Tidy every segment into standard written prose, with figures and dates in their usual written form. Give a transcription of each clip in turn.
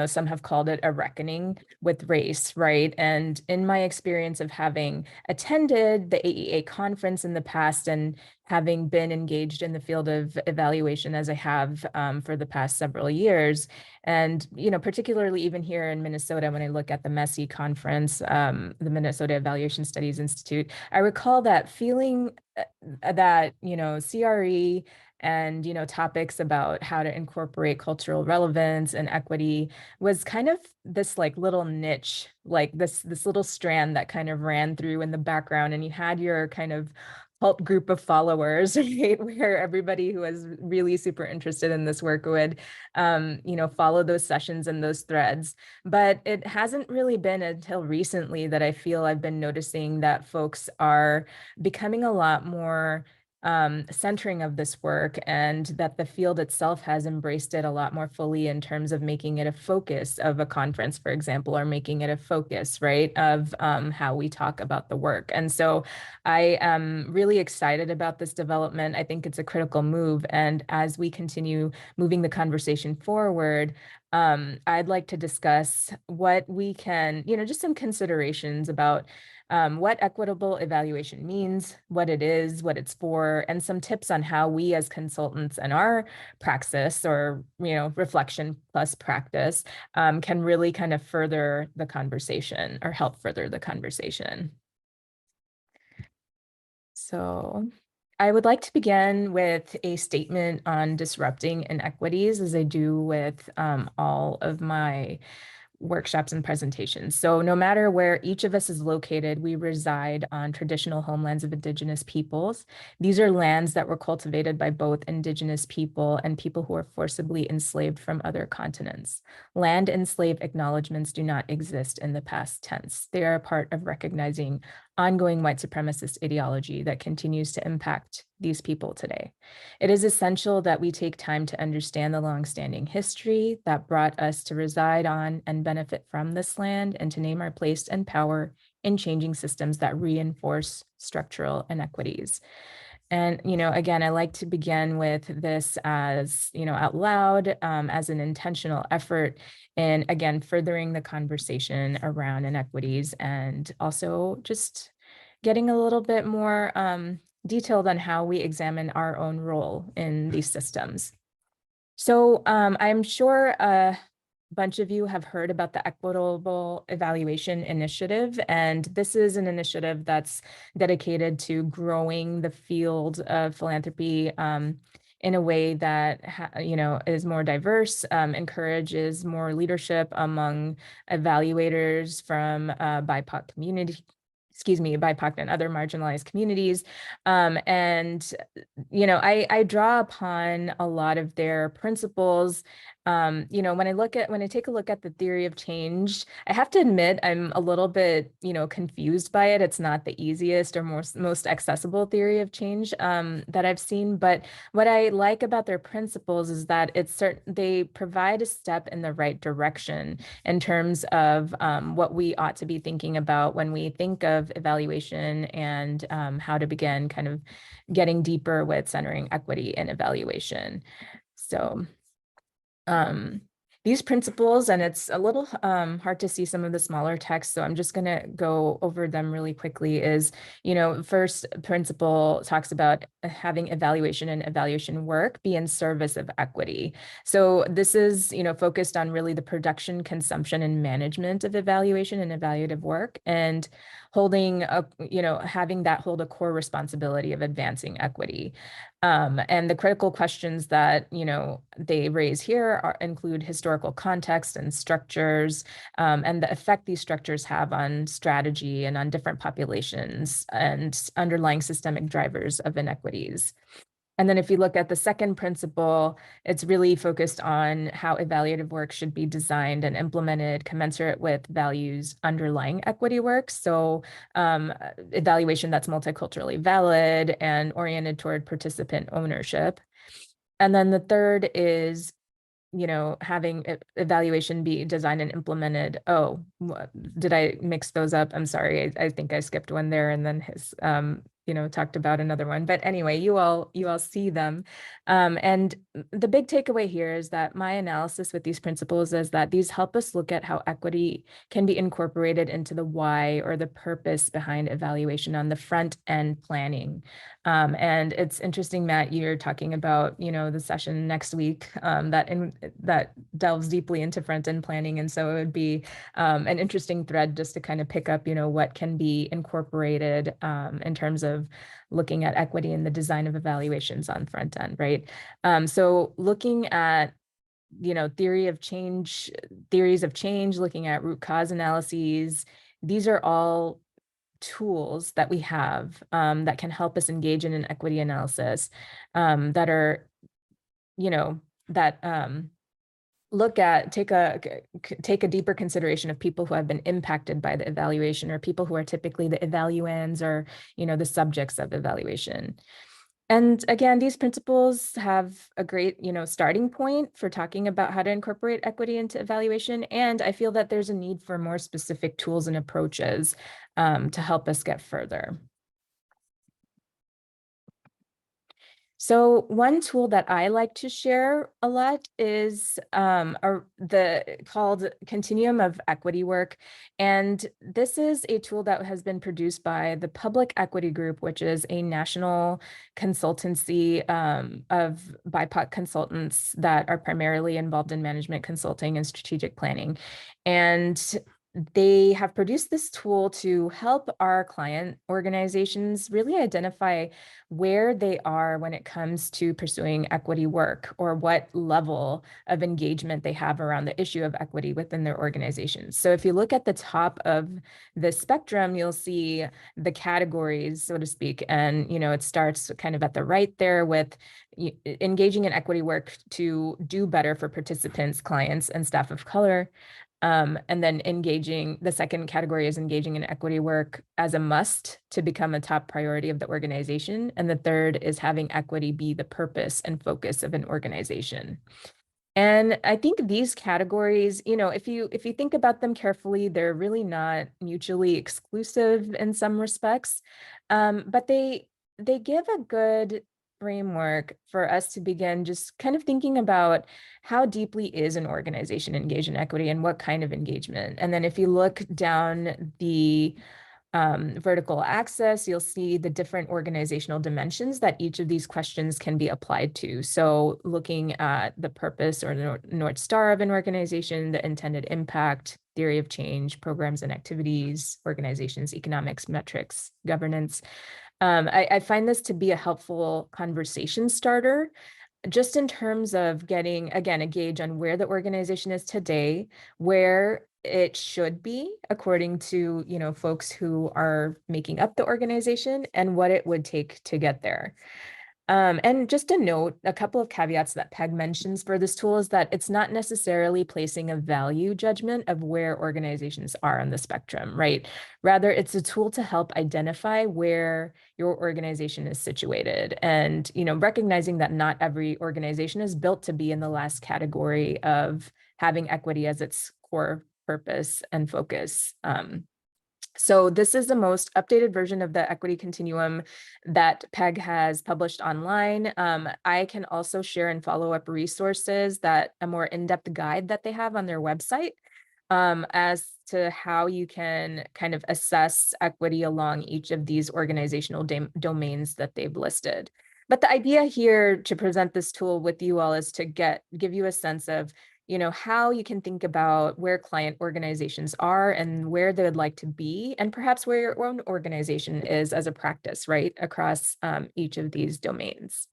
some have called it a reckoning with race, right? And in my experience of having attended the AEA conference in the past and having been engaged in the field of evaluation as I have for the past several years, and particularly even here in Minnesota, when I look at the MESI conference, the Minnesota Evaluation Studies Institute, I recall that feeling that CRE and topics about how to incorporate cultural relevance and equity was kind of this like little niche, like this little strand that kind of ran through in the background, and you had your kind of cult group of followers, right, where everybody who was really super interested in this work would follow those sessions and those threads. But it hasn't really been until recently that I feel I've been noticing that folks are becoming a lot more centering of this work, and that the field itself has embraced it a lot more fully in terms of making it a focus of a conference, for example, or making it a focus, right, of how we talk about the work. And so I am really excited about this development. I think it's a critical move. And as we continue moving the conversation forward, I'd like to discuss what we can, just some considerations about what equitable evaluation means, what it is, what it's for, and some tips on how we as consultants and our praxis, or reflection plus practice, can really kind of further the conversation or help further the conversation. So I would like to begin with a statement on disrupting inequities, as I do with all of my workshops and presentations. So no matter where each of us is located, we reside on traditional homelands of Indigenous peoples. These are lands that were cultivated by both Indigenous people and people who were forcibly enslaved from other continents. Land and slave acknowledgements do not exist in the past tense. They are a part of recognizing ongoing white supremacist ideology that continues to impact these people today. It is essential that we take time to understand the longstanding history that brought us to reside on and benefit from this land, and to name our place and power in changing systems that reinforce structural inequities. And, again, I like to begin with this as, out loud, as an intentional effort in, again, furthering the conversation around inequities, and also just getting a little bit more detailed on how we examine our own role in these systems. So I'm sure a bunch of you have heard about the Equitable Evaluation Initiative, and this is an initiative that's dedicated to growing the field of philanthropy in a way that is more diverse, encourages more leadership among evaluators from BIPOC community. BIPOC and other marginalized communities. And, I draw upon a lot of their principles. When I take a look at the theory of change, I have to admit I'm a little bit, confused by it. It's not the easiest or most accessible theory of change that I've seen. But what I like about their principles is that they provide a step in the right direction in terms of what we ought to be thinking about when we think of evaluation, and how to begin kind of getting deeper with centering equity in evaluation. So these principles, and it's a little hard to see some of the smaller text, so I'm just going to go over them really quickly. Is, first principle talks about having evaluation and evaluation work be in service of equity. So this is, focused on really the production, consumption, and management of evaluation and evaluative work, and having that hold a core responsibility of advancing equity. And the critical questions that, they raise here include historical context and structures, and the effect these structures have on strategy and on different populations and underlying systemic drivers of inequities. And then if you look at the second principle, it's really focused on how evaluative work should be designed and implemented commensurate with values underlying equity work. So evaluation that's multiculturally valid and oriented toward participant ownership. And then the third is, having evaluation be designed and implemented. Oh, did I mix those up? I'm sorry. I think I skipped one there. And then talked about another one, but anyway, you all see them. And the big takeaway here is that my analysis with these principles is that these help us look at how equity can be incorporated into the why or the purpose behind evaluation on the front end planning. And it's interesting, Matt, you're talking about, the session next week that delves deeply into front end planning. And so it would be an interesting thread just to kind of pick up, what can be incorporated in terms of looking at equity in the design of evaluations on front end, right? So looking at theories of change, looking at root cause analyses, these are all tools that we have that can help us engage in an equity analysis that are, that take a deeper consideration of people who have been impacted by the evaluation, or people who are typically the evaluands, or the subjects of evaluation. And again, these principles have a great, starting point for talking about how to incorporate equity into evaluation. And I feel that there's a need for more specific tools and approaches to help us get further. So one tool that I like to share a lot is called Continuum of Equity Work. And this is a tool that has been produced by the Public Equity Group, which is a national consultancy of BIPOC consultants that are primarily involved in management consulting and strategic planning. And they have produced this tool to help our client organizations really identify where they are when it comes to pursuing equity work, or what level of engagement they have around the issue of equity within their organizations. So if you look at the top of the spectrum, you'll see the categories, so to speak. And, it starts kind of at the right there with engaging in equity work to do better for participants, clients, and staff of color. And then the second category is engaging in equity work as a must to become a top priority of the organization. And the third is having equity be the purpose and focus of an organization. And I think these categories, if you think about them carefully, they're really not mutually exclusive in some respects, but they give a good framework for us to begin just kind of thinking about how deeply is an organization engaged in equity and what kind of engagement. And then if you look down the vertical axis, you'll see the different organizational dimensions that each of these questions can be applied to. So looking at the purpose or the North Star of an organization, the intended impact, theory of change, programs and activities, organizations, economics, metrics, governance. I find this to be a helpful conversation starter, just in terms of getting, again, a gauge on where the organization is today, where it should be according to, folks who are making up the organization, and what it would take to get there. And just a note, a couple of caveats that Peg mentions for this tool is that it's not necessarily placing a value judgment of where organizations are on the spectrum, right? Rather, it's a tool to help identify where your organization is situated, and, recognizing that not every organization is built to be in the last category of having equity as its core purpose and focus. So this is the most updated version of the equity continuum that PEG has published online. I can also share in follow-up resources that a more in-depth guide that they have on their website as to how you can kind of assess equity along each of these organizational domains that they've listed. But the idea here to present this tool with you all is to give you a sense of how you can think about where client organizations are and where they would like to be, and perhaps where your own organization is as a practice, right, across each of these domains.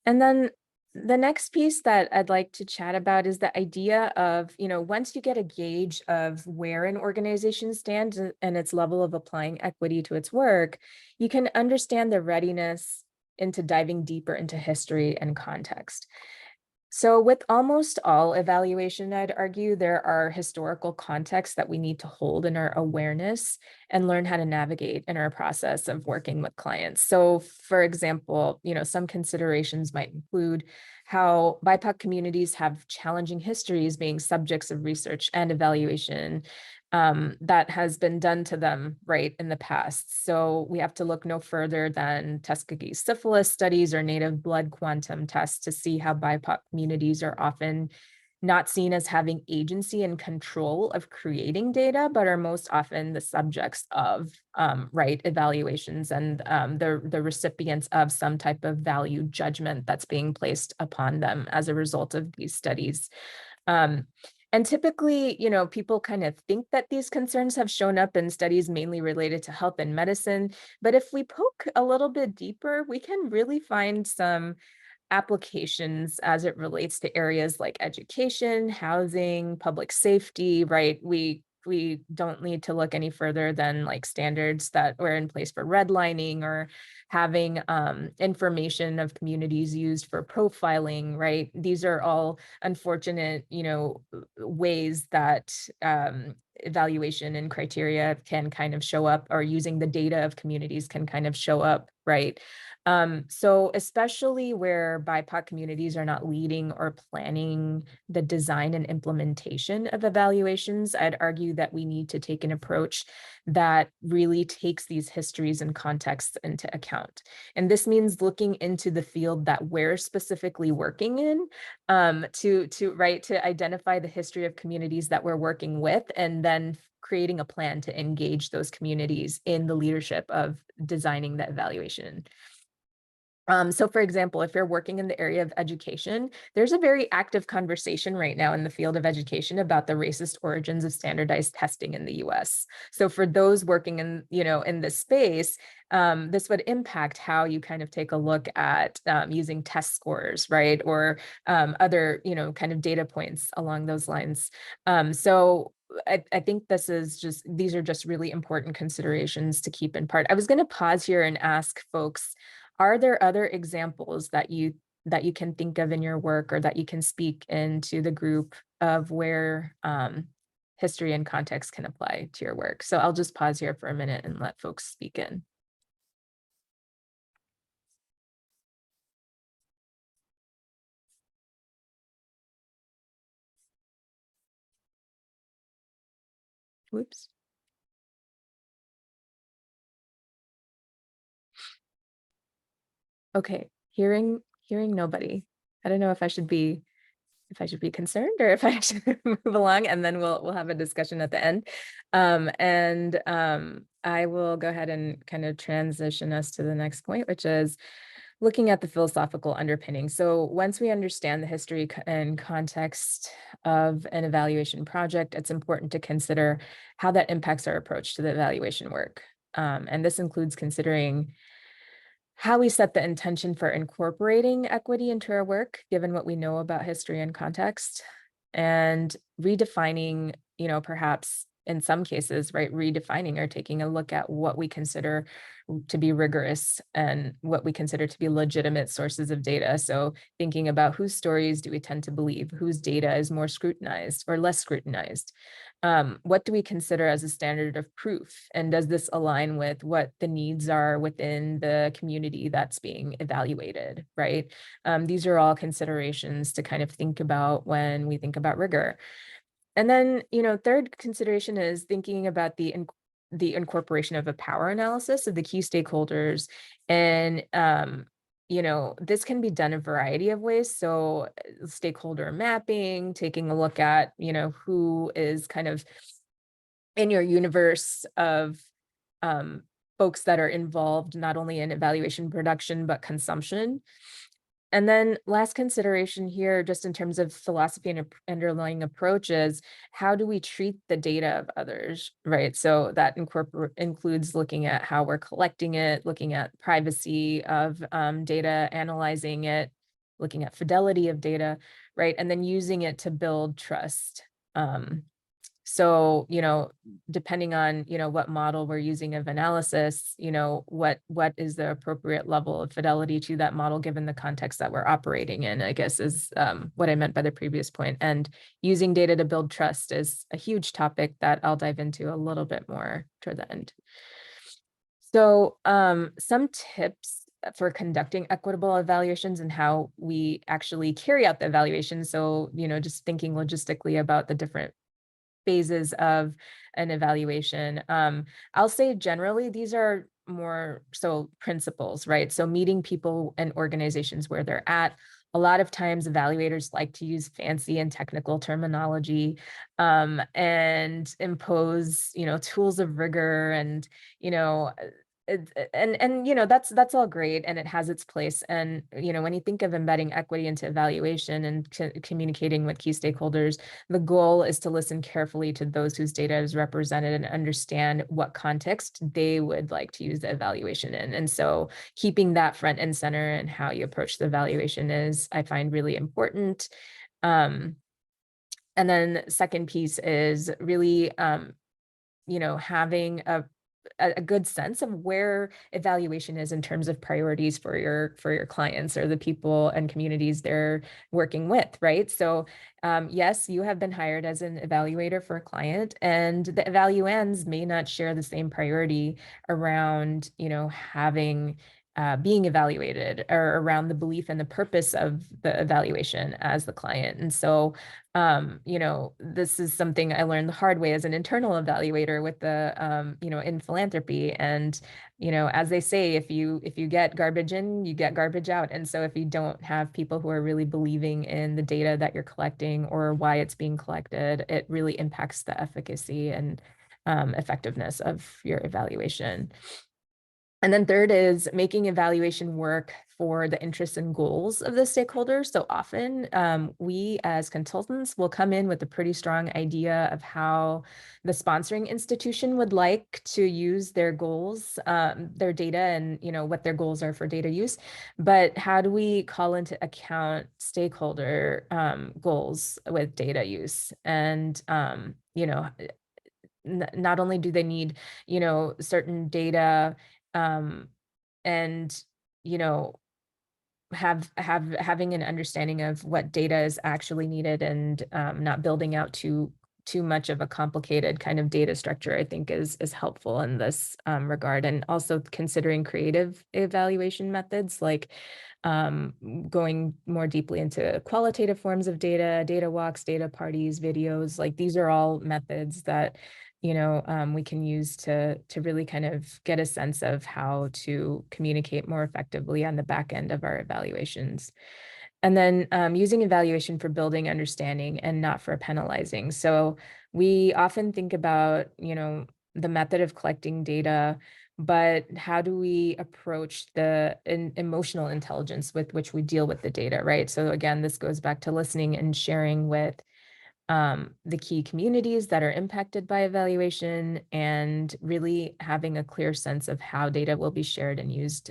And then the next piece that I'd like to chat about is the idea of, once you get a gauge of where an organization stands and its level of applying equity to its work, you can understand the readiness into diving deeper into history and context. So with almost all evaluation, I'd argue there are historical contexts that we need to hold in our awareness and learn how to navigate in our process of working with clients. So for example, some considerations might include how BIPOC communities have challenging histories being subjects of research and evaluation that has been done to them, right, in the past. So we have to look no further than Tuskegee syphilis studies or native blood quantum tests to see how BIPOC communities are often not seen as having agency and control of creating data, but are most often the subjects of right evaluations and the recipients of some type of value judgment that's being placed upon them as a result of these studies. Um, and typically, you know, people kind of think that these concerns have shown up in studies mainly related to health and medicine. But if we poke a little bit deeper, we can really find some applications as it relates to areas like education, housing, public safety, right? We don't need to look any further than like standards that were in place for redlining or having information of communities used for profiling, right? These are all unfortunate, you know, ways that evaluation and criteria can kind of show up, or using the data of communities can kind of show up, right? So especially where BIPOC communities are not leading or planning the design and implementation of evaluations, I'd argue that we need to take an approach that really takes these histories and contexts into account. And this means looking into the field that we're specifically working in, to identify the history of communities that we're working with, and then creating a plan to engage those communities in the leadership of designing the evaluation. So for example, if you're working in the area of education, there's a very active conversation right now in the field of education about the racist origins of standardized testing in the US. So for those working in, you know, in this space, this would impact how you kind of take a look at using test scores, right? Or other, you know, kind of data points along those lines. So I think these are just really important considerations to keep in part. I was going to pause here and ask folks, are there other examples that you can think of in your work, or that you can speak into the group of where history and context can apply to your work? So I'll just pause here for a minute and let folks speak in. Whoops. Okay, hearing nobody. I don't know if I should be concerned or if I should move along, and then we'll have a discussion at the end. I will go ahead and kind of transition us to the next point, which is looking at the philosophical underpinning. So once we understand the history and context of an evaluation project, it's important to consider how that impacts our approach to the evaluation work. And this includes considering how we set the intention for incorporating equity into our work, given what we know about history and context, and redefining, you know, perhaps in some cases, right, redefining or taking a look at what we consider to be rigorous and what we consider to be legitimate sources of data. So thinking about whose stories do we tend to believe, whose data is more scrutinized or less scrutinized. What do we consider as a standard of proof? And does this align with what the needs are within the community that's being evaluated, right? These are all considerations to kind of think about when we think about rigor. And then, you know, third consideration is thinking about the incorporation of a power analysis of the key stakeholders. And, you know, this can be done a variety of ways. So stakeholder mapping, taking a look at, you know, who is kind of in your universe of um, folks that are involved not only in evaluation production, but consumption. And then last consideration here, just in terms of philosophy and underlying approaches, how do we treat the data of others, right? So that includes looking at how we're collecting it, looking at privacy of data, analyzing it, looking at fidelity of data, right? And then using it to build trust. So, you know, depending on, you know, what model we're using of analysis, you know, what is the appropriate level of fidelity to that model given the context that we're operating in, I guess is what I meant by the previous point. And using data to build trust is a huge topic that I'll dive into a little bit more toward the end. So some tips for conducting equitable evaluations and how we actually carry out the evaluation. So, just thinking logistically about the different phases of an evaluation. I'll say generally these are more so principles, right? So meeting people and organizations where they're at. A lot of times evaluators like to use fancy and technical terminology, and impose, tools of rigor and, you know, and that's all great and it has its place. And when you think of embedding equity into evaluation and communicating with key stakeholders, the goal is to listen carefully to those whose data is represented and understand what context they would like to use the evaluation in. And so keeping that front and center and how you approach the evaluation is, I find, really important. Um, and then second piece is really, having a good sense of where evaluation is in terms of priorities for your clients or the people and communities they're working with, right? So yes, you have been hired as an evaluator for a client, and the evaluands may not share the same priority around, having being evaluated or around the belief and the purpose of the evaluation as the client. And so this is something I learned the hard way as an internal evaluator with the, in philanthropy. And, as they say, if you get garbage in, you get garbage out. And so if you don't have people who are really believing in the data that you're collecting or why it's being collected, it really impacts the efficacy and effectiveness of your evaluation. And then third is making evaluation work for the interests and goals of the stakeholders. So often we as consultants will come in with a pretty strong idea of how the sponsoring institution would like to use their goals, their data, and what their goals are for data use. But how do we call into account stakeholder goals with data use? And not only do they need, certain data, um, and, you know, having an understanding of what data is actually needed and not building out too much of a complicated kind of data structure, I think is helpful in this regard. And also considering creative evaluation methods like um, going more deeply into qualitative forms of data, data walks, data parties, videos. Like these are all methods that we can use to really kind of get a sense of how to communicate more effectively on the back end of our evaluations. And then using evaluation for building understanding and not for penalizing. So we often think about, the method of collecting data, but how do we approach the emotional intelligence with which we deal with the data, right? So again, this goes back to listening and sharing with the key communities that are impacted by evaluation and really having a clear sense of how data will be shared and used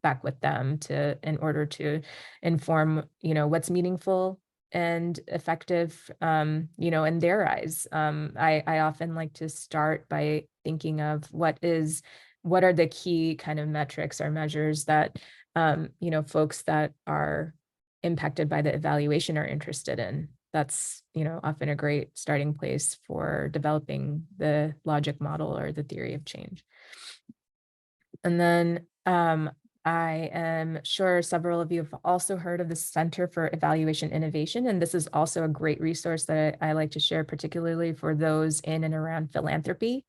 back with them in order to inform, what's meaningful and effective, in their eyes. I often like to start by thinking of what are the key kind of metrics or measures that, folks that are impacted by the evaluation are interested in. That's, often a great starting place for developing the logic model or the theory of change. And then I am sure several of you have also heard of the Center for Evaluation Innovation, and this is also a great resource that I like to share, particularly for those in and around philanthropy.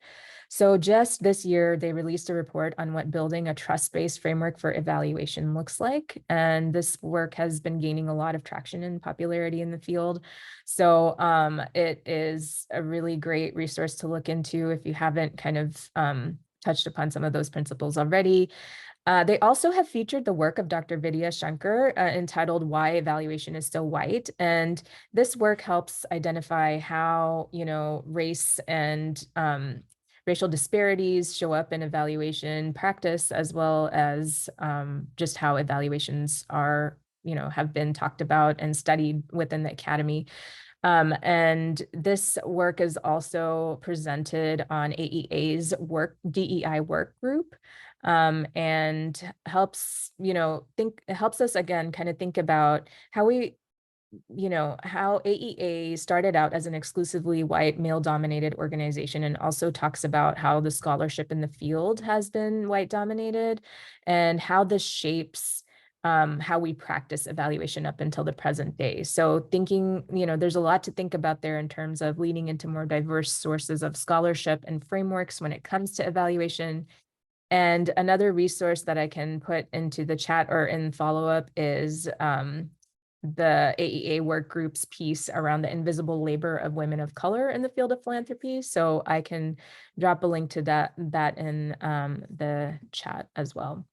So just this year, they released a report on what building a trust-based framework for evaluation looks like. And this work has been gaining a lot of traction and popularity in the field. So it is a really great resource to look into if you haven't kind of touched upon some of those principles already. They also have featured the work of Dr. Vidya Shankar entitled Why Evaluation is So White. And this work helps identify how, race and racial disparities show up in evaluation practice, as well as just how evaluations are, have been talked about and studied within the academy. And this work is also presented on AEA's DEI work group, and helps, helps us again kind of think about how we how AEA started out as an exclusively white, male-dominated organization, and also talks about how the scholarship in the field has been white-dominated and how this shapes how we practice evaluation up until the present day. So thinking, there's a lot to think about there in terms of leaning into more diverse sources of scholarship and frameworks when it comes to evaluation. And another resource that I can put into the chat or in follow-up is the AEA work group's piece around the invisible labor of women of color in the field of philanthropy. So I can drop a link to that in the chat as well.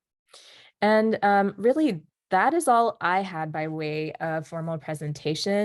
And really, that is all I had by way of formal presentation.